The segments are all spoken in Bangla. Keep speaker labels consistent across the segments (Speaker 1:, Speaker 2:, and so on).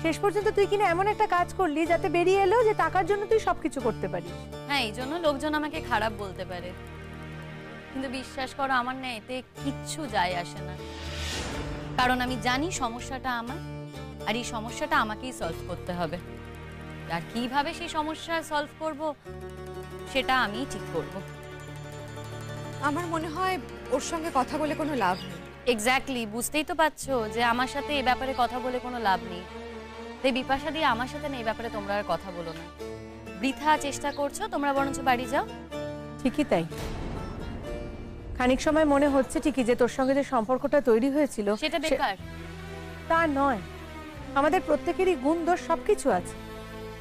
Speaker 1: শেষ পর্যন্ত তুই কিনা এমন একটা কাজ করলি যাতে বেরিয়ে এলো যে টাকার জন্য তুই সবকিছু করতে পারিস।
Speaker 2: হ্যাঁ, এই জন্য লোকজন আমাকে খারাপ বলতে পারে, কিন্তু বিশ্বাস করো আমার না এতে কিচ্ছু যায় আসে না। কারণ আমি জানি সমস্যাটা আমার, আর এই সমস্যাটা আমাকেই সলভ করতে হবে। আর কিভাবে সেই সমস্যা সলভ করব সেটা আমিই ঠিক করব।
Speaker 3: আমার মনে হয় ওর সঙ্গে কথা বলে কোনো লাভ নেই।
Speaker 2: এক্স্যাক্টলি, বুঝতেই তো পারছো যে আমার সাথে এই ব্যাপারে কথা বলে কোনো লাভ নেই। তাই বিপাশা দিয়ে আমার সাথে না এই ব্যাপারে তোমরা আর কথা বলো না। বৃথা চেষ্টা করছো, তোমরা বরঞ্চ বাড়ি যাও।
Speaker 1: ঠিকই তাই। খানিক সময় মনে হচ্ছে ঠিকই যে তোর সঙ্গে যে সম্পর্কটা তৈরি হয়েছিল
Speaker 2: সেটা বেকার।
Speaker 1: তা নয়, আমাদের প্রত্যেকেরই গুণ দোষ সবকিছু আছে,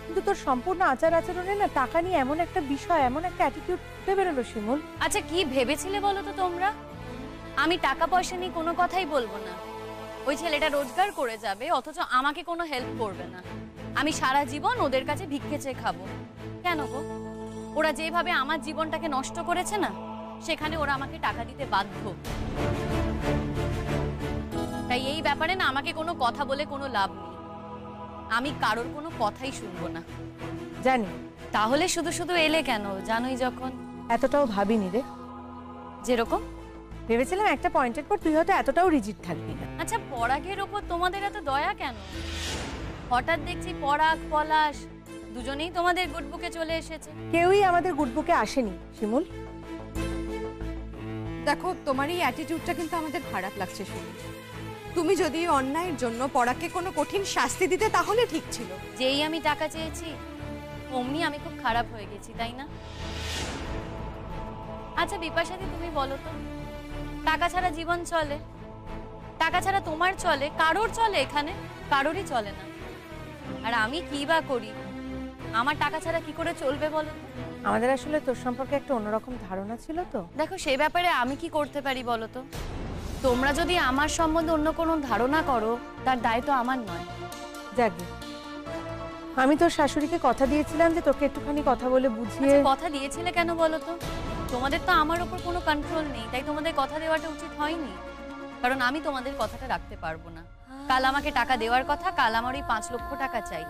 Speaker 1: কিন্তু তোর সম্পূর্ণ আচার আচরণে না টাকা নিয়ে এমন একটা বিষয়, এমন একটা অ্যাটিটিউড উঠে বেরোলো শিমুল।
Speaker 2: আচ্ছা, কি ভেবেছিলে বলো তো তোমরা? আমি টাকা পয়সা নিয়ে কোনো কথাই বলবো না। ওই ছেলেটা রোজগার করে যাবে, অথচ আমাকে কোনো হেল্প করবে না। আমি সারা জীবন ওদের কাছে ভিক্ষে চেয়ে খাবো। কেন গো? ওরা যেভাবে আমার জীবনটাকে নষ্ট করেছে না, সেখানে ওরা আমাকে টাকা দিতে বাধ্য। তাই এই ব্যাপারে না আমাকে কোনো কথা বলে কোনো লাভ নেই। আমি কারোর কোনো কথাই শুনবো না।
Speaker 1: জানি।
Speaker 2: তাহলে শুধু শুধু এলে কেন? জানোই যখন।
Speaker 1: এতটাও ভাবিনি রে।
Speaker 2: যেরকম
Speaker 1: ভেবেছিলাম একটা পয়েন্টের পর তুই হয়তো এতটাও রিজিড থাকবি না।
Speaker 2: আচ্ছা, পরাগের ওপর তোমাদের এত দয়া কেন? হঠাৎ দেখছি পরাগ পলাশ দুজনেই তোমাদের গুডবুকে চলে এসেছে।
Speaker 1: কেউই আমাদের গুডবুকে আসেনি শিমুল।
Speaker 3: দেখো, তোমার এই অ্যাটিটিউডটা কিন্তু আমাদের খারাপ লাগছে শুনে। তুমি যদি অন্যায়ের জন্য পরাকে কোনো কঠিন শাস্তি দিতে তাহলে ঠিক ছিল।
Speaker 2: যেই আমি টাকা চেয়েছি অমনি আমি খুব খারাপ হয়ে গেছি, তাই না? আচ্ছা বিপাশাদি, তুমি বলো তো, টাকা ছাড়া জীবন চলে? টাকা ছাড়া তোমার চলে? কারোর চলে? এখানে কারোরই চলে না। আর আমি কি বা করি? আমার টাকা ছাড়া কি করে চলবে বলো?
Speaker 1: আমাদের আসলে তোর সম্পর্কে একটা অন্যরকম ধারণা ছিল তো।
Speaker 2: দেখো, সেই ব্যাপারে আমি কি করতে পারি বলো তো? তোমরা যদি আমার সম্বন্ধে অন্য কোনো ধারণা করো, তার দায় তো আমার নয়।
Speaker 1: যাকে আমি তোর শাশুড়িকে কথা দিয়েছিলাম যে তোকে একটুখানি কথা বলে বুঝিয়ে।
Speaker 2: কথা দিয়েছিলে কেন বলো তো? তোমাদের তো আমার উপর কোনো কন্ট্রোল নেই, তাই তোমাদের কথা দেওয়াটা উচিত হয়নি। কারণ আমি তোমাদের কথাটা রাখতে পারবো না। কাল আমাকে টাকা দেওয়ার কথা, কাল আমার ওই 5 লক্ষ টাকা চাই।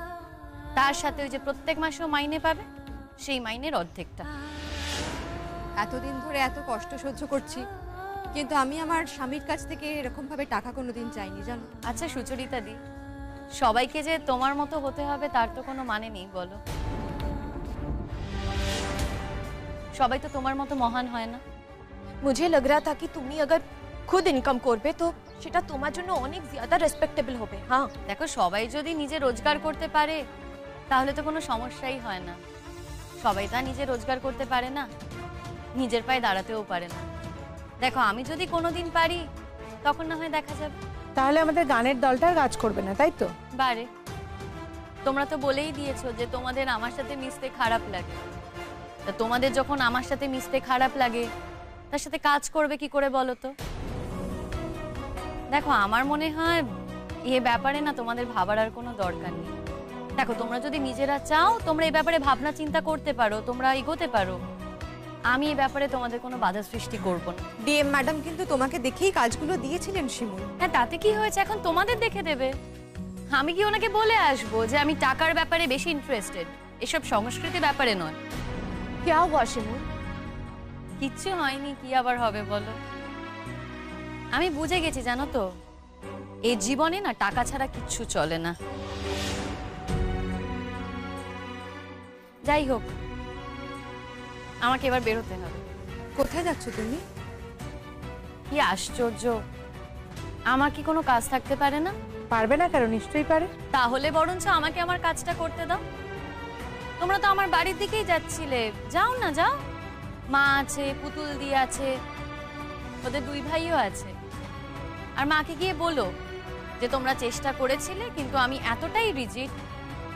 Speaker 2: তার সাথে ওই যে প্রত্যেক মাসেও মাইনে পাবে, সেই মাইনের অর্ধেকটা।
Speaker 3: এতদিন ধরে এত কষ্ট সহ্য করছি, কিন্তু আমি আমার স্বামীর কাছ থেকে এরকম ভাবে টাকা কোনোদিন চাইনি, জানো।
Speaker 2: আচ্ছা সুচরিতা দি, সবাইকে যে তোমার মতো হতে হবে তার তো কোনো মানে নেই বলো। সবাই তো তোমার মতো মহান হয় না।
Speaker 4: मुझे लग रहा था कि তুমি अगर खुद इनकम করবে তো সেটা তোমার জন্য অনেক ज्यादा রেসপেক্টেবল হবে। হ্যাঁ
Speaker 2: দেখো, সবাই যদি নিজে রোজগার করতে পারে তাহলে তো কোনো সমস্যাই হয় না। সবাই তা নিজে রোজগার করতে পারে না, নিজের পায়ে দাঁড়াতেও পারে না। দেখো, আমি যদি কোনোদিন পারি তখন না হয় দেখা যাবে।
Speaker 1: তাহলে আমাদের গানের দলটা কাজ করবে না, তাই তো?
Speaker 2: বারে, তোমরা তো বলেই দিয়েছো যে তোমাদের আমার সাথে মিশতে খারাপ লাগে। তা তোমাদের যখন আমার সাথে মিশতে খারাপ লাগে, তার সাথে কাজ করবে কি করে বলো তো? দেখো, আমার মনে হয় এ ব্যাপারে না তোমাদের ভাবার আর কোনো দরকার নেই। দেখো, তোমরা যদি নিজেরা চাও তোমরা এই ব্যাপারে ভাবনা চিন্তা করতে পারো, তোমরা এগোতে পারো। আমি এই ব্যাপারে তোমাদের কোনো বাধা সৃষ্টি করব না।
Speaker 3: ডিএম ম্যাডাম কিন্তু তোমাকে দেখেই কাজগুলো দিয়েছিলেন শিমুল।
Speaker 2: হ্যাঁ, তাতে কি হয়েছে? এখন তোমাদের দেখে দেবে। আমি কি ওনাকে বলে আসবো যে আমি টাকার ব্যাপারে বেশি ইন্টারেস্টেড, এসব সংস্কৃতি ব্যাপারে নয়?
Speaker 4: क्या हुआ শিমুল?
Speaker 2: কিচ্ছু হয়নি, কি আবার হবে বলো? আমি বুঝে গেছি, জানো তো, এই জীবনে না টাকা ছাড়া কিচ্ছু চলে না। যাই হোক, আমাকে এবার বেরোতে হবে।
Speaker 3: কোথায় যাচ্ছ তুমি?
Speaker 2: কি আশ্চর্য, আমার কি কোনো কাজ থাকতে পারে না?
Speaker 1: পারবে না কেন? নিশ্চয়ই পারে।
Speaker 2: তাহলে বরঞ্চ আমাকে আমার কাজটা করতে দাও। তোমরা তো আমার বাড়ির দিকেই যাচ্ছিলে, যাও না, যাও। মা আছে, পুতুল দি আছে, ওদের 2 ভাইও আছে। আর মাকে গিয়ে বলো যে তোমরা চেষ্টা করেছিলে, কিন্তু আমি এতটাই রিজিড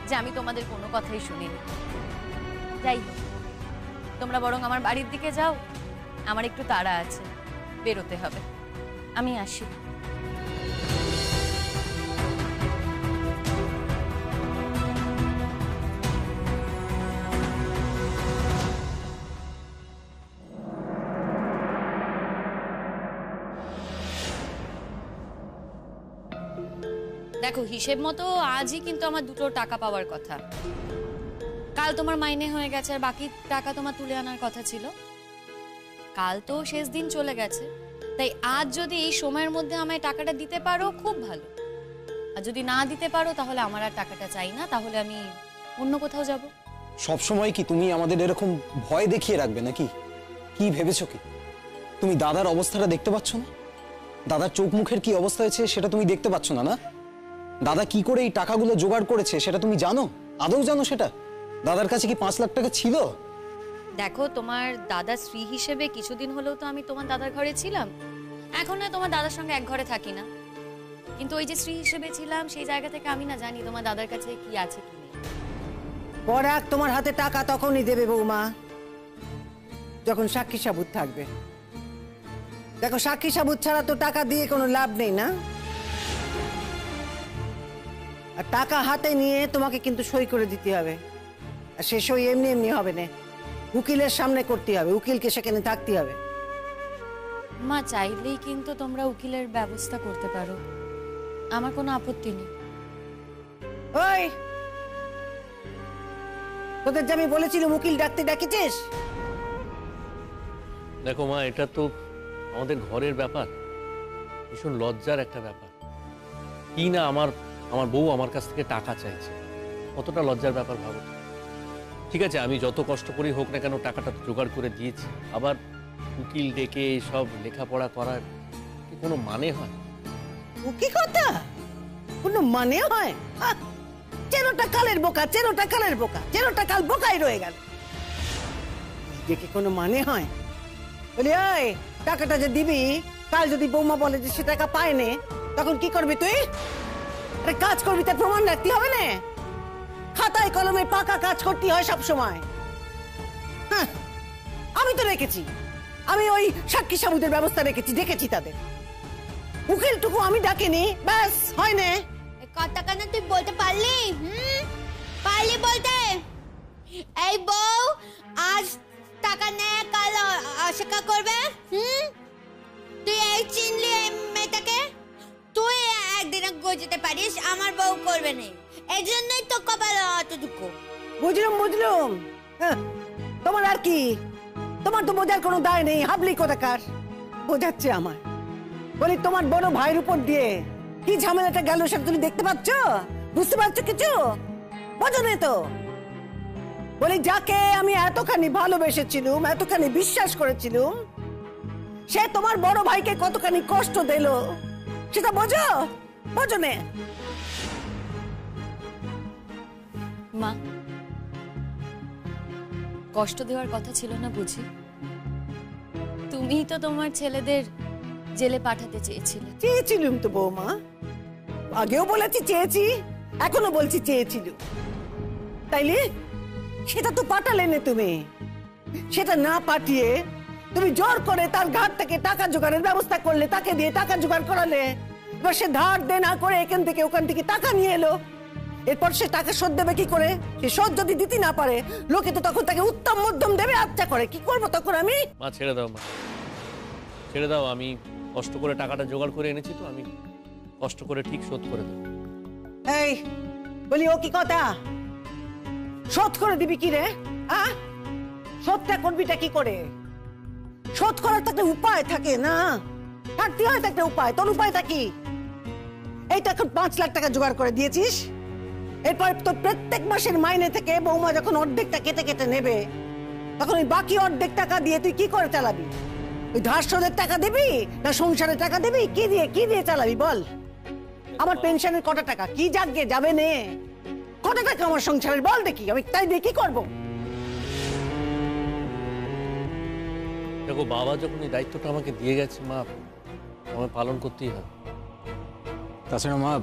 Speaker 2: যে আমি তোমাদের কোনো কথাই শুনিনি। যাই হোক, তোমরা বরং আমার বাড়ির দিকে যাও, আমার একটু তাড়া আছে, বেরোতে হবে। আমি আসি। দেখো হিসেব মতো আজই কিন্তু আমার দুটো টাকা পাওয়ার কথা। কাল তোমার মাইনে হয়ে গেছে আর বাকি টাকা তোমার তুলে আনার কথা ছিল। কাল তো শেষ দিন চলে গেছে, তাই আজ যদি এই সময়ের মধ্যে আমায় টাকাটা দিতে পারো খুব ভালো, আর যদি না দিতে পারো তাহলে আমার আর টাকাটা চাই না, তাহলে আমি অন্য কোথাও যাব।
Speaker 5: সব সময় কি তুমি আমাদের এরকম ভয় দেখিয়ে রাখবে নাকি? কি ভেবেছো কি? তুমি দাদার অবস্থাটা দেখতে পাচ্ছ না? দাদার চোখ মুখের কি অবস্থা হয়েছে সেটা তুমি দেখতে পাচ্ছ না? না, দাদা কি করে এই টাকাগুলো জোগাড় করেছে সেটা তুমি জানো? আদৌ জানো সেটা? দাদার কাছে কি 5 লাখ টাকা ছিল?
Speaker 2: দেখো, তোমার দাদা স্ত্রী হিসেবে কিছুদিন হলেও তো আমি তোমার দাদার ঘরে ছিলাম। এখন না তোমার দাদার সঙ্গে এক ঘরে থাকি না, কিন্তু ওই যে স্ত্রী হিসেবে ছিলাম সেই জায়গা থেকে আমি না জানি তোমার দাদার কাছে কি আছে কি নেই।
Speaker 6: পরাগ তোমার হাতে টাকা তখনই দেবে বৌমা, যখন সাক্ষী সাবুত থাকবে। দেখো, সাক্ষী সাবুত ছাড়া তো টাকা দিয়ে কোনো লাভ নেই, না? আর টাকা হাতে নিয়ে তোমাকে কিন্তু সই করে দিতে হবে, আর সে সই এমনি এমনি হবে না, উকিলের সামনে করতে হবে, উকিলকে সেখানে থাকতে হবে।
Speaker 2: মা, চাইলেই কিন্তু তোমরা উকিলের ব্যবস্থা করতে পারো, আমার কোনো আপত্তি নেই।
Speaker 6: ওই, তোদের যে আমি বলেছিলাম উকিল ডাকতে ডাকিছিস?
Speaker 7: দেখো মা, এটা তো আমাদের ঘরের ব্যাপার, ভীষণ লজ্জার একটা ব্যাপার। কি না আমার বউ আমার কাছ থেকে টাকা চাইছে, কতটা লজ্জার ব্যাপার ভাবো। ঠিক আছে, আমি যত কষ্ট করি হোক না কেন টাকাটা জোগাড় করে দিয়েছি, আবার উকিল ডেকে সব লেখাপড়া করার কি কোনো মানে হয়?
Speaker 6: ও কি কথা? কোনো মানে হয়? চেরোটা কালের বোকা, চেরোটা কালের বোকা, চেরোটা কাল বোকাই রয়ে গেল। দেখে কোনো মানে হয়? বলি, ওই টাকাটা যে দিবি, কাল যদি বৌমা বলে যে সে টাকা পায়নি, তখন কি করবি তুই? আরে কাজ করবি, তার প্রমাণ রাখতে হবে না? খাতায় কলমে পাকা কাজ করতে হয় সব সময়। হ্যাঁ, আমি তো রেখেছি, আমি ওই সাক্ষী সাবুতের ব্যবস্থা রেখেছি, দেখেছি তাদের। উকিলটুকু আমি ডাকিনি, ব্যাস হয় না।
Speaker 8: কথা না তুই বলতে পারলি? পারলি বলতে? এই বউ আজ টাকা নেয়, কাল অস্বীকার করবে? তুই এই চিনলি এই মেয়েটাকে? তুই একদিনে গজতে পারিস, আমার বউ করবে না, এই জন্যই তো কপাল অত দুঃখ।
Speaker 6: বুঝলাম বুঝলাম, তোমার আর কি, তোমার তো বোঝার কোনো দায় নেই, হাবলি কোথাকার বোঝাচ্ছে আমার। বলি, তোমার বড় ভাইয়ের উপর দিয়ে কি ঝামেলাটা গেল সেটা তুমি দেখতে পাচ্ছ? বুঝতে পারছো কিছু? বোঝো না তো? বলি, যাকে আমি এতখানি ভালোবেসেছিলুম, এতখানি বিশ্বাস করেছিলুম, সে তোমার বড় ভাইকে কতখানি কষ্ট দিল সেটা বোঝো? বোঝো না?
Speaker 2: মা, কষ্ট দেওয়ার কথা ছিল না বুঝি? তুমিই তো তোমার ছেলেদের জেলে পাঠাতে চেয়েছিলে।
Speaker 6: চেয়েছিলুম তো বৌমা, আগেও বলেছি চেয়েছি, এখনো বলছি চেয়েছিল, তাইলে সেটা তো পাঠালে না তুমি। সেটা না পাঠিয়ে তুমি জোর করে তার ঘাট থেকে টাকা জোগাড়ের ব্যবস্থা করলে, তাকে দিয়ে টাকা জোগাড় করালে। এবার সে ধার দে না করে এখান থেকে ওখান থেকে টাকা নিয়ে এলো, এরপর সে টাকা শোধ দেবে কি করে? সে শোধ যদি দিতে না পারে, লোকে তো তখন তাকে উত্তম মধ্যম দেবে, আচ্ছা করে কি করবো তখন আমি?
Speaker 7: মা ছেড়ে দাও, মা ছেড়ে দাও, আমি কষ্ট করে টাকাটা জোগাড় করে এনেছি তো, আমি কষ্ট করে ঠিক শোধ করে দেবো।
Speaker 6: এই বলি, ও কি কথা? শোধ করে দিবি কি রে? শোধটা করবিটা কি করে? শোধ করার তো একটা উপায় থাকে না? থাকতে হয় তো একটা উপায়। তোর উপায়টা কি? এই তো এখন 5 লাখ টাকা জোগাড় করে দিয়েছিস, এরপর তো প্রত্যেক মাসের মাইনে থেকে বৌমা যখন অর্ধেকটা কেটে কেটে নেবে, তখন ওই বাকি অর্ধেক টাকা দিয়ে তুই কি করে চালাবি? ওই ধার শোধের টাকা দিবি না সংসারের টাকা দিবি? কি দিয়ে চালাবি বল? আমার পেনশনের কত টাকা কি জাগে যাবে নে? কত টাকা আমার সংসারের বল দেখি, আমি তাই দিয়ে কি করবো?
Speaker 7: দেখো, বাবা যখন এই দায়িত্বটা আমাকে দিয়ে গেছে মা, আমায় পালন করতেই হবে।
Speaker 5: তাছাড়া মা,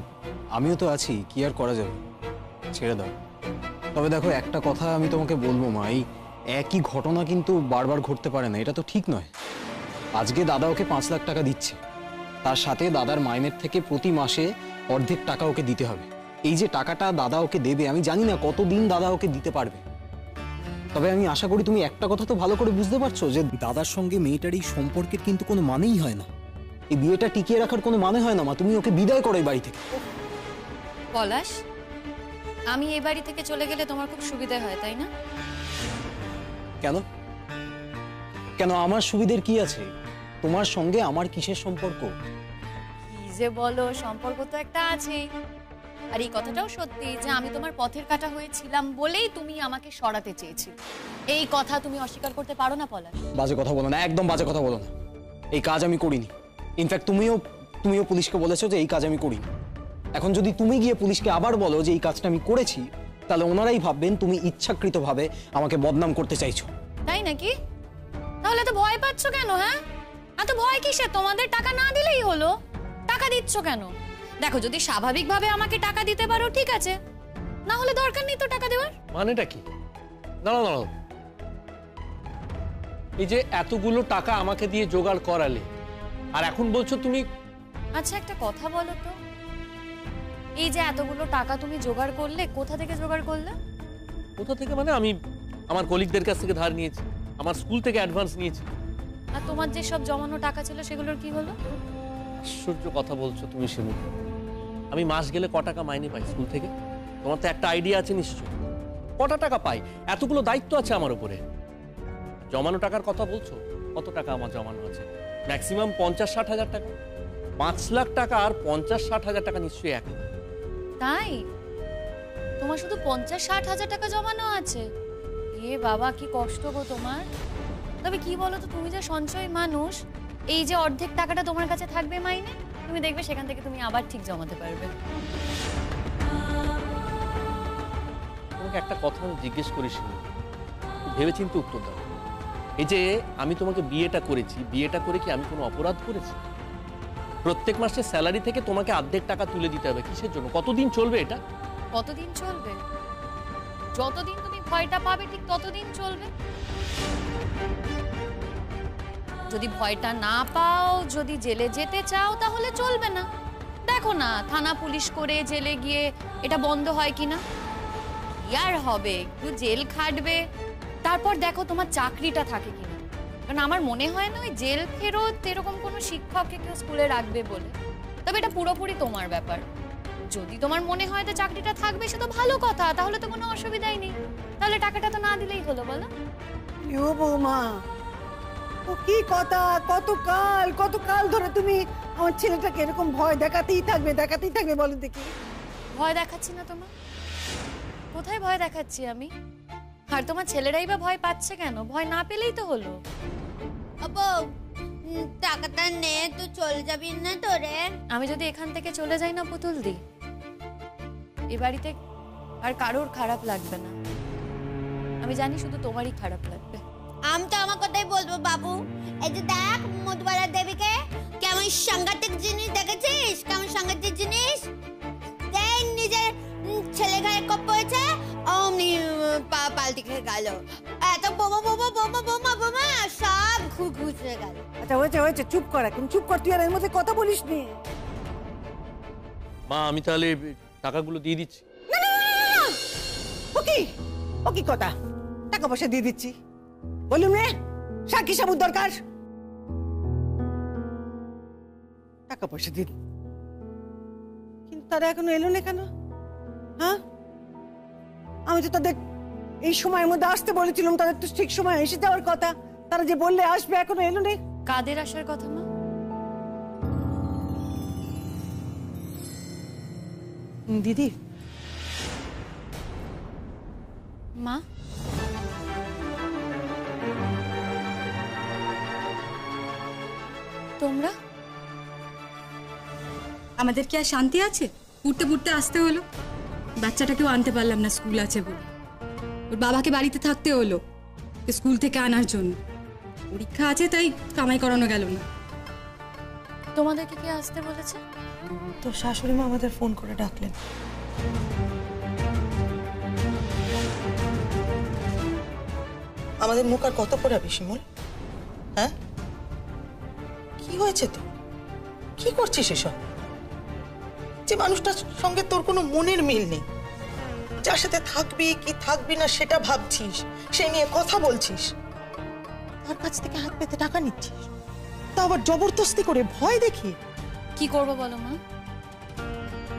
Speaker 5: আমিও তো আছি, কি আর করা যাবে, ছেড়ে দাও। তবে দেখো, একটা কথা আমি তোমাকে বলবো মা, এই একই ঘটনা কিন্তু বারবার ঘটতে পারে না, এটা তো ঠিক নয়। আজকে দাদা ওকে 5 লাখ টাকা দিচ্ছে, তার সাথে দাদার মাইনের থেকে প্রতি মাসে অর্ধেক টাকা ওকে দিতে হবে। এই যে টাকাটা দাদা ওকে দেবে, আমি জানি না কতদিন দাদা ওকে দিতে পারবে। তবে আমি আশা করি তুমি একটা কথা তো ভালো করে বুঝতে পারছো যে দাদার সঙ্গে মেয়েটার এই সম্পর্কের কিন্তু কোনো মানেই হয় না, এই বিয়েটা টিকিয়ে রাখার কোনো মানে হয় না মা। তুমি ওকে বিদায় করো এই বাড়ি থেকে।
Speaker 2: পলাশ, আমি এই বাড়ি থেকে চলে গেলে তোমার খুব সুবিধা হয়, তাই না?
Speaker 5: কেন কেন আমার সুবিধের কি আছে? তোমার সঙ্গে আমার কিসের সম্পর্ক?
Speaker 2: কি যে বলো, সম্পর্ক তো একটা আছেই। আর এই কথাটাও সত্যি যে আমি তোমার পথের কাঁটা হয়েছিলাম বলেই তুমি আমাকে সরাতে চেয়েছিলে। এই কথা তুমি অস্বীকার করতে পারো না পলাশ।
Speaker 5: বাজে কথা বলো না, একদম বাজে কথা বলো না। এই কাজ আমি করিনি। ইনফ্যাক্ট তুমিও পুলিশকে বলেছো যে এই কাজ আমি করিনি। এখন যদি তুমি গিয়ে পুলিশকে আবার বলো যে এই কাজটা আমি করেছি, তাহলে ওনারাই ভাববেন তুমি ইচ্ছাকৃতভাবে আমাকে বদনাম করতে চাইছো।
Speaker 2: তাই নাকি? তাহলে তো ভয় পাচ্ছ কেন? হ্যাঁ, এত ভয় কিসের? তোমাদের টাকা না দিলেই হলো। টাকা দিচ্ছ কেন? দেখো, যদি স্বাভাবিকভাবে আমাকে টাকা দিতে পারো ঠিক আছে, না হলে দরকার নেই তো টাকা দেওয়ার।
Speaker 7: মানেটা কি? দাঁড়াও, এই যে এতগুলো টাকা আমাকে দিয়ে জোগাড় করালে, আর এখন বলছো তুমি।
Speaker 2: আচ্ছা, একটা কথা বলো তো, এই যে এতগুলো টাকা তুমি জোগাড় করলে, কোথা থেকে জোগাড় করলে?
Speaker 7: কোথা থেকে মানে? আমি আমার কলিগদের কাছ থেকে ধার নিয়েছি, আমার স্কুল থেকে অ্যাডভান্স নিয়েছি।
Speaker 2: আর তোমার যে সব জমানো টাকা ছিল সেগুলোর কি হলো?
Speaker 7: আশ্চর্য কথা বলছো তুমি শিমু। আমি মাস গেলে ক টাকা মাইনে পাই স্কুল থেকে? তোমার তো একটা আইডিয়া আছে নিশ্চয়, কটা টাকা পাই? এতগুলো দায়িত্ব আছে আমার উপরে। জমানো টাকার কথা বলছো, কত টাকা আমার জমানো আছে? ম্যাক্সিমাম 50-60 হাজার টাকা। 5 লাখ টাকা আর 50-60 হাজার টাকা নিশ্চয়ই এক না।
Speaker 2: তাই? তোমার শুধু 50-60 হাজার টাকা জমানো আছে? এ বাবা, কি কষ্ট গো তোমার। তবে কি বলো তো, তুমি যে সঞ্চয় মানুষ, এই যে অর্ধেক টাকাটা তোমার কাছে থাকবে মাইনে, তুমি দেখবে সেখান থেকে তুমি আবার ঠিক জমাতে পারবে।
Speaker 7: তোমাকে একটা কথা আমি জিজ্ঞেস করি শিমু, ভেবেচিন্তে উত্তর দাও। এই যে আমি তোমাকে বিয়েটা করেছি, বিয়েটা করে কি আমি কোনো অপরাধ করেছি? প্রত্যেক মাসে স্যালারি থেকে তোমাকে অর্ধেক টাকা তুলে দিতে হবে, কিসের জন্য? কতদিন চলবে এটা?
Speaker 2: কতদিন চলবে? যতদিন তুমি ভয়টা পাবে ঠিক ততদিন চলবে। যদি ভয়টা না পাও, যদি জেলে যেতে চাও, তাহলে চলবে না। দেখো না, থানা পুলিশ করে জেলে গিয়ে এটা বন্ধ হয় কিনা। ইয়ার হবে, একটু জেল খাটবে, তারপর দেখো তোমার চাকরিটা থাকে কিনা। কারণ আমার মনে হয় না ওই জেল ফেরত এরকম কোনো শিক্ষককে কেউ স্কুলে রাখবে বলে। তবে এটা পুরোপুরি তোমার ব্যাপার। যদি তোমার মনে হয় যে চাকরিটা থাকবে, সে তো ভালো কথা, তাহলে তো কোনো অসুবিধাই নেই। তাহলে টাকাটা তো না দিলেই হলো, বলো?
Speaker 6: ও বৌমা, ও কি কথা! কতকাল ধরে তুমি আমার ছেলেটাকে এরকম ভয় দেখাতেই থাকবে বলো দেখি।
Speaker 2: ভয় দেখাচ্ছি না তোমার? কোথায় ভয় দেখাচ্ছি আমি? আর তোমার ছেলেরাই বা ভয় পাচ্ছে কেন? ভয় না পেলেই তো হলো।
Speaker 8: আব্বু, টাকাটা নে, তুই চলে যাবি না তো রে?
Speaker 2: আমি যদি এখান থেকে চলে যাই না পুতুল দি, এ বাড়িতে আর কারোর খারাপ লাগবে না। আমি জানি শুধু তোমারই খারাপ লাগবে।
Speaker 8: আমি তো আমার কথাই বলবো বাবু। এই যে দেখ, মধুবালা দেবীকে কেমন সাংঘাতিক জিনিস দেখেছিস? কেমন সাংঘাতিক জিনিস দেখ, নিজের ছেলে ঘরে কপ পড়েছে, অমনি পাল্টি খেয়ে গেল। এত বোমা সব ঘুষ হয়ে গেল।
Speaker 6: আচ্ছা হয়েছে, চুপ কর এখন, চুপ কর। তুই আর এর মধ্যে কথা বলিস নি।
Speaker 7: মা, আমি তাহলে টাকাগুলো দিয়ে দিচ্ছি।
Speaker 6: ও কি কথা? টাকা পয়সা দিয়ে দিচ্ছি বলুন রে? সাক্ষী সাবুত দরকার। টাকা পয়সা দিন, কিন্তু তারা এখনো এলো না কেন? হ্যাঁ, আমি তো তাদের এই সময়ের মধ্যে আসতে বলেছিলাম, তাদের তো ঠিক সময় এসে যাওয়ার কথা। তারা যে বললে আসবে, এখনো এলো না।
Speaker 2: কাদের আসার কথা মা?
Speaker 6: দিদি,
Speaker 2: মা, তোমরা?
Speaker 9: আমাদের কি আর শান্তি আছে? উঠতে আসতে হলো। বাচ্চাটাকেও আনতে পারলাম না স্কুল আছে বলে। ওর বাবাকে বাড়িতে থাকতে হলো স্কুল থেকে আনার জন্য। পরীক্ষা আছে তাই কামাই করানো গেল না।
Speaker 2: তোমাদেরকে কি আসতে বলেছে?
Speaker 10: তো শাশুড়ি মা আমাদের ফোন করে ডাকলেন। আমাদের মুখ আর কত পড়াবি শিমুল? হ্যাঁ, কি হয়েছে তো? কি করছিস এসব? যে মানুষটার সঙ্গে তোর কোনো মনের মিল নেই, যার সাথে থাকবি কি থাকবি না সেটা ভাবছিস, সেই নিয়ে কথা বলছিস, তার কাছ থেকে হাত পেতে টাকা নিচ্ছিস, তা আবার জবরদস্তি করে ভয় দেখিয়ে।
Speaker 2: কি করব বলো মা?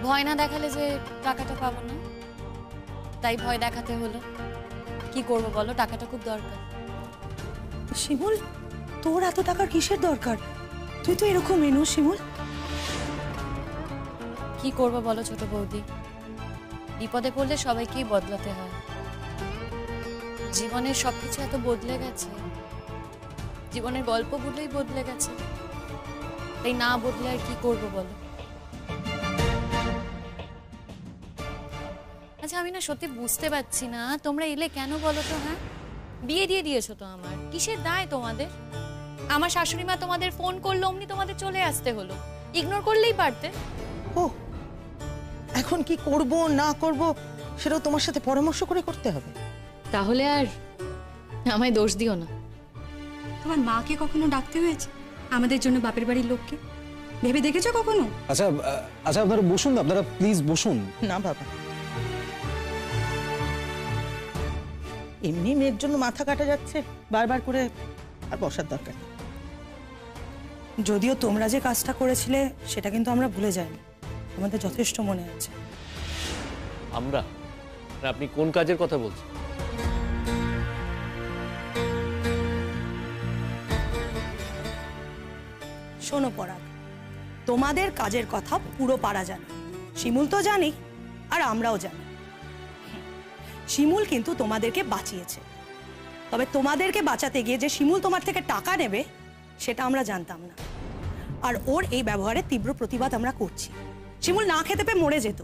Speaker 2: ভয় না দেখালে যে টাকাটা পাবো না, তাই ভয় দেখাতে হলো। কি করবো বলো, টাকাটা খুব দরকার।
Speaker 1: শিমুল, তোর এত টাকার কিসের দরকার? তুই তো এরকম এনো শিমুল।
Speaker 2: কি করবো বলো ছোট বৌদি, বিপদে পড়লে সবাইকেই বদলাতে হয়। জীবনের সবকিছু এত বদলে গেছে, জীবনের গল্পগুলোই বদলে গেছে, তাই না বদলে আর কি করবো বলো। আচ্ছা আমি না সত্যি বুঝতে পারছি না, তোমরা এলে কেন বলো তো? হ্যাঁ, বিয়ে দিয়ে দিয়েছো তো আমার, কিসের দায় তোমাদের? আমার শাশুড়ি মা তোমাদের ফোন করলো, অমনি তোমাদের চলে আসতে হলো, ইগনোর করলেই পারতে।
Speaker 10: ও, এখন কি করব না করব সেটাও তোমার সাথে পরামর্শ করে করতে হবে?
Speaker 2: তাহলে আর আমায় দোষ দিও না।
Speaker 9: তোমার মাকে কখনো ডাকতে হয়েছে আমাদের জন্য বাপের বাড়ির লোককে? ভেবে দেখেছো কখনো?
Speaker 5: আচ্ছা আচ্ছা, আপনারা বসুন, আপনারা প্লিজ বসুন।
Speaker 10: না বাবা, এমনি মেয়ের জন্য মাথা কাটা যাচ্ছে বারবার করে, আর বসার দরকার নেই।
Speaker 1: যদিও তোমরা যে কাজটা করেছিলে সেটা কিন্তু আমরা ভুলে যাইনি, আমাদের যথেষ্ট মনে আছে।
Speaker 7: আমরা? না, আপনি কোন কাজের কথা বলছেন?
Speaker 1: শোনো পরাগ, তোমাদের কাজের কথা পুরো পাড়া জানে, শিমুল তো জানি আর আমরাও জানি। শিমুল কিন্তু তোমাদেরকে বাঁচিয়েছে, তবে তোমাদেরকে বাঁচাতে গিয়ে যে শিমুল তোমার থেকে টাকা নেবে সেটা আমরা জানতাম না, আর ওর এই ব্যবহারে তীব্র প্রতিবাদ আমরা করছি। শিমুল না খেতে পেয়ে মরে যেত,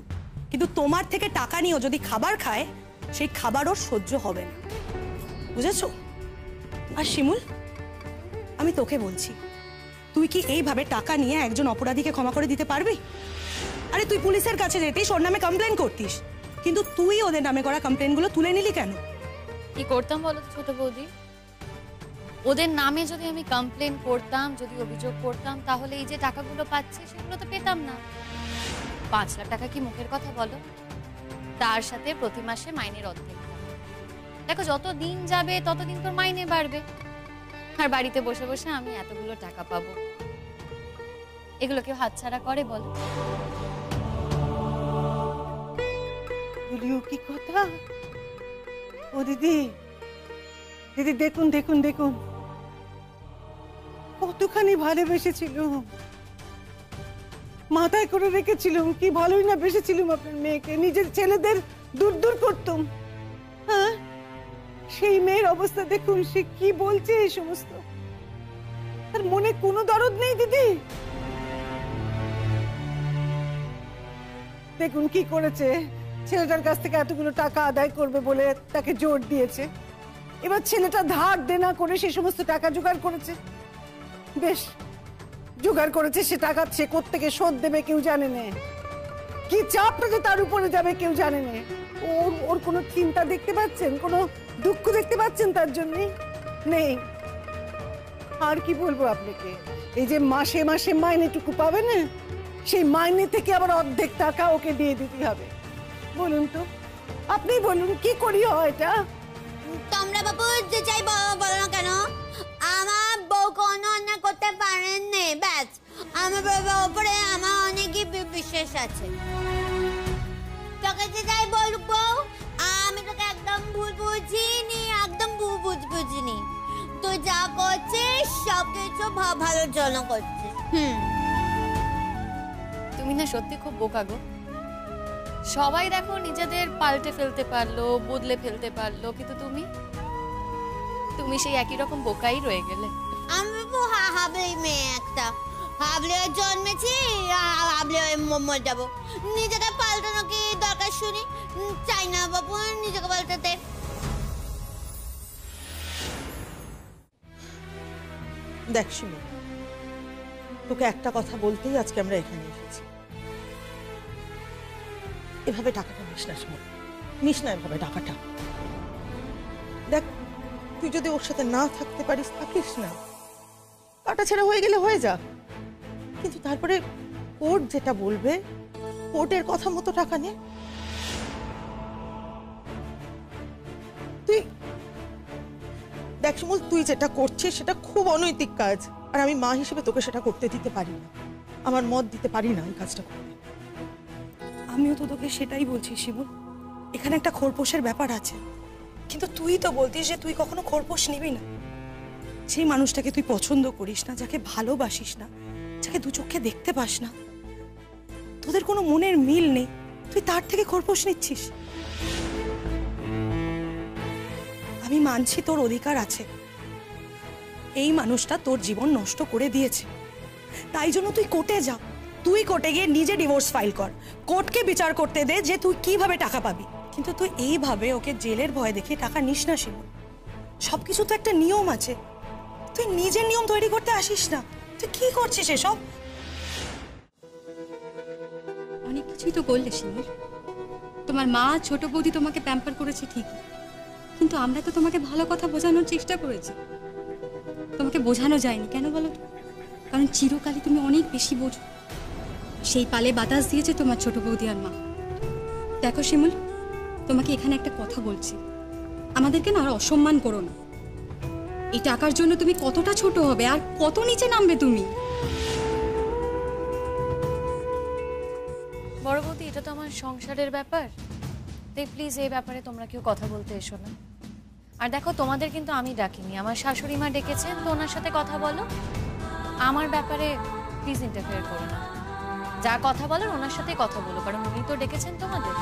Speaker 1: কিন্তু তোমার থেকে টাকা নিয়েও যদি খাবার খায় সেই খাবার ওর সহ্য হবে না, বুঝেছো? আর শিমুল, আমি তোকে বলছি, তুই কি এইভাবে টাকা নিয়ে একজন অপরাধীকে ক্ষমা করে দিতে পারবি? আরে তুই পুলিশের কাছে যেতিস, ওর নামে কমপ্লেন করতিস, কিন্তু তুই ওদের নামে করা কমপ্লেনগুলো তুলে নিলি কেন?
Speaker 2: কি করতাম বলো তো ছোট বৌদি? ওদের নামে যদি আমি কমপ্লেন করতাম, যদি অভিযোগ করতাম, তাহলে এই যে টাকাগুলো পাচ্ছে সেগুলো তো পেতাম না। 5 লাখ টাকা কি মুখের কথা বলো? তার সাথে প্রতি মাসে মাইনের অর্ধেক। দেখো যত দিন যাবে ততদিন তোর মাইনে বাড়বে, আর বাড়িতে বসে বসে আমি এতগুলো টাকা পাবো। এগুলো কেউ হাতছাড়া করে বলো?
Speaker 6: বলিও কি কথা? ও দিদি, দিদি দেখুন দেখুন দেখুন, কতখানি ভালোবেসেছিল, মাথায় করে রেখেছিলাম, কি ভালোই না বেসেছিলাম আপনার মেয়েকে, নিজের ছেলেদের দূর দূর করতাম। হ্যাঁ, সেই মেয়ের অবস্থা দেখুন, সে কি বলছে এই সমস্ত, তার মনে কোনো দরদ নেই দিদি। দেখুন কি করেছে, ছেলেটার কাছ থেকে এতগুলো টাকা আদায় করবে বলে তাকে জোর দিয়েছে, এবার ছেলেটা ধার দেনা করে সে সমস্ত টাকা জোগাড় করেছে। বেশ জোগাড় করেছে, সে টাকা সে কোত্থেকে শোধ দেবে কেউ জানে না, কি চাপটা যে তার উপরে যাবে কেউ জানে না। ওর কোনো চিন্তা দেখতে পাচ্ছেন, কোনো দুঃখ দেখতে পাচ্ছেন তার জন্য নেই। আর কি বলবো আপনাকে, এই যে মাসে মাসে মাইনেটুকু পাবে না, সেই মাইনে থেকে আবার অর্ধেক টাকা ওকে দিয়ে দিতে হবে। বলুন তো, আপনি বলুন কি করি হয় এটা?
Speaker 8: তোমরা বাবু যে চাই বলো না কেন, আমার বউ কোনো অন্যায় করতে পারেন না, ব্যাস আমার বাবার উপরে আমার অনেকই বিশ্বাস আছে। তোকে যে যাই বলবো, আমি তোকে একদম ভুল বুঝিনি, একদম বুঝিনি। তুই যা করছিস সবকিছু ভালোর জন্য করছিস।
Speaker 2: তুমি না সত্যি খুব বোকা গো। সবাই দেখো নিজেদের পাল্টে ফেলতে পারলো, বদলে ফেলতে পারলো, কিন্তু তুমি সেই একই রকম বোকাই রয়ে গেলে।
Speaker 8: আমি হাবলি মেয়ে একটা, হাবলি জন্মেছি, হাবলি মরে যাবো। নিজেকে পাল্টানো কি দরকার শুনি? চাই না বাবু নিজেকে পাল্টাতে।
Speaker 10: দেখ শুনি, তোকে একটা কথা বলতেই আজকে আমরা এখানে এসেছি। এভাবে টাকাটা নিস না, শুনি নিস না এভাবে টাকাটা। দেখ, তুই যদি ওর সাথে না থাকতে পারিস থাকিস না, কাটা ছেড়া হয়ে গেলে হয়ে যা, কিন্তু তারপরে কোর্ট যেটা বলবে কোর্টের কথা মতো টাকা নে। তুই দেখ শিমুল, তুই যেটা করছিস সেটা খুব অনৈতিক কাজ, আর আমি মা হিসেবে তোকে সেটা করতে দিতে পারি না, আমার মত দিতে পারি না এই কাজটা করতে।
Speaker 1: আমিও তো তোকে সেটাই বলছি শিমুল, এখানে একটা খোরপোশের ব্যাপার আছে, কিন্তু তুই তো বলতিস যে তুই কখনো খোরপোশ নিবি না। সেই মানুষটাকে তুই পছন্দ করিস না, যাকে ভালোবাসিস না, যাকে দু চোখে দেখতে পাস না, তোদের কোনো মনের মিল নেই, তুই তার থেকে খোরপোশ নিচ্ছিস। আমি মানছি তোর অধিকার আছে, এই মানুষটা তোর জীবন নষ্ট করে দিয়েছে, তাই জন্য তুই কোর্টে যা, তুই কোর্টে গিয়ে নিজে ডিভোর্স ফাইল কর, কোর্টকে বিচার করতে দে যে তুই কিভাবে টাকা পাবি। কিন্তু তুই এইভাবে ওকে জেলের ভয় দেখিয়ে টাকা নিস না শিমুল। সবকিছু তো একটা নিয়ম আছে, তুই নিজের নিয়ম তৈরি করতে আসিস না। তুই কি করছিস এসব?
Speaker 9: অনেক কিছুই তো করলে শিমুল। তোমার মা ছোট বৌদি তোমাকে প্যাম্পার করেছে ঠিকই, কিন্তু আমরা তো তোমাকে ভালো কথা বোঝানোর চেষ্টা করেছি। তোমাকে বোঝানো যায়নি কেন বলো তো? কারণ চিরকালই তুমি অনেক বেশি বোঝো। সেই পালে বাতাস দিয়েছে তোমার ছোট বৌদি আর মা। দেখো শিমুল, তোমাকে এখানে একটা কথা বলছি, আমাদেরকে না আর অসম্মান করো না। এই টাকার জন্য তুমি কতটা ছোট হবে আর কত নিচে নামবে তুমি।
Speaker 2: বড় বৌদি, এটা তো আমার সংসারের ব্যাপার, তাই প্লিজ এই ব্যাপারে তোমরা কেউ কথা বলতে এসো না। আর দেখো, তোমাদের কিন্তু আমি ডাকিনি, আমার শাশুড়ি মা ডেকেছেন, তো ওনার সাথে কথা বলো। আমার ব্যাপারে প্লিজ ইন্টারফেয়ার করো না। যা কথা বলার ওনার সাথে কথা বলো, কারণ উনি তো ডেকেছেন তোমাদের।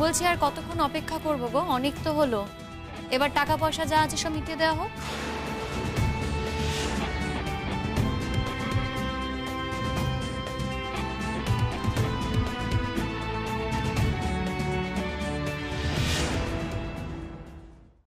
Speaker 2: বলছি, আর কতক্ষণ অপেক্ষা করবো গো? অনেক তো হলো, এবার টাকা পয়সা যা আছে সব মিটিয়ে দেওয়া হোক।